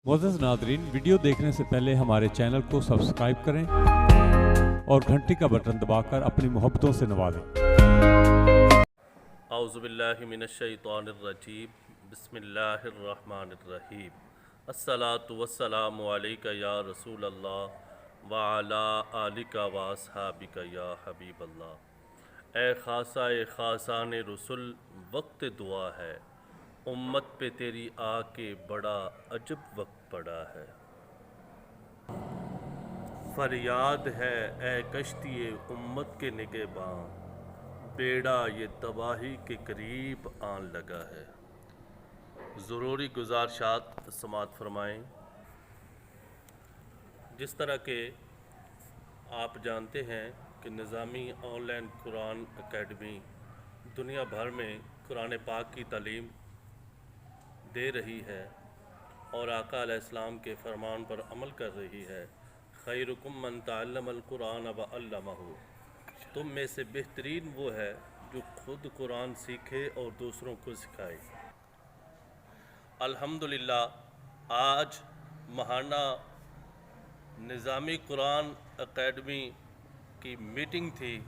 मोअज़्ज़ज़ नाज़रीन, वीडियो देखने से पहले हमारे चैनल को सब्सक्राइब करें और घंटी का बटन दबाकर अपनी मोहब्बतों से नवाजें। औज़ुबिल्लाहि मिनश्शैतानिर्रजीम, बिस्मिल्लाहिर्रहमानिर्रहीम। अस्सलातु वस्सलामु अलैका या रसूल अल्लाह व अला आलिका व अस्हाबिका या हबीब अल्लाह। ए खासाने रसूल, वक्त दुआ है, उम्मत पे तेरी आके बड़ा अजब वक्त पड़ा है। फरियाद है ए कश्तिए उम्मत के निगहबां, बेड़ा ये तबाही के करीब आन लगा है। ज़रूरी गुज़ारिशात समात फरमाएँ। जिस तरह के आप जानते हैं कि निज़ामी ऑनलाइन कुरान अकेडमी दुनिया भर में कुरान पाक की तालीम दे रही है और आका अलैहिस्सलाम के फरमान पर अमल कर रही है। खैरुकुम मन तअल्लमल कुरान व अल्लमहु, तुम में से बेहतरीन वो है जो खुद कुरान सीखे और दूसरों को सिखाए। अल्हम्दुलिल्लाह, आज महाना निज़ामी कुरान अकेडमी की मीटिंग थी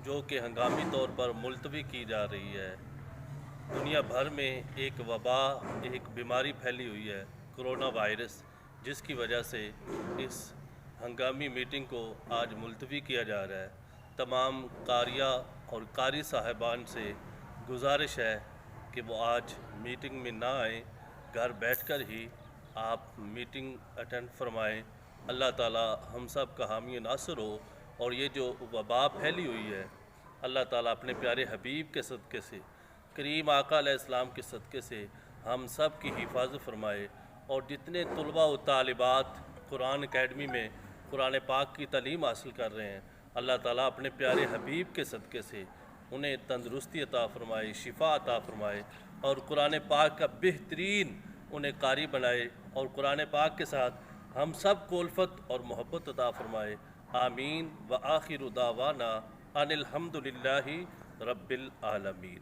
जो कि हंगामी तौर पर मुलतवी की जा रही है। दुनिया भर में एक वबा, एक बीमारी फैली हुई है, कोरोना वायरस, जिसकी वजह से इस हंगामी मीटिंग को आज मुलतवी किया जा रहा है। तमाम कारिया और कारी साहिबान से गुजारिश है कि वो आज मीटिंग में ना आएँ, घर बैठकर ही आप मीटिंग अटेंड फरमाएँ। अल्लाह ताला हम सब का हामी नासिर हो और ये जो वबा फैली हुई है, अल्लाह ताला अपने प्यारे हबीब के सदक़े से, करीम आका अलैहिस्सलाम के सदक़े से हम सब की हिफाजत फरमाए। और जितने तलबा व तालिबात कुरान अकेडमी में कुरान पाक की तालीम हासिल कर रहे हैं, अल्लाह ताला अपने प्यारे हबीब के सदक़े से उन्हें तंदरुस्ती अता फरमाए, शिफा अता फरमाए और कुरान पाक का बेहतरीन उन्हें कारी बनाए और कुरान पाक के साथ हम सब को उल्फत और मोहब्बत अता फरमाए। आमीन व आखिरु दावाना अनिल हम्दुलिल्लाहि रब्बिल आलमीन।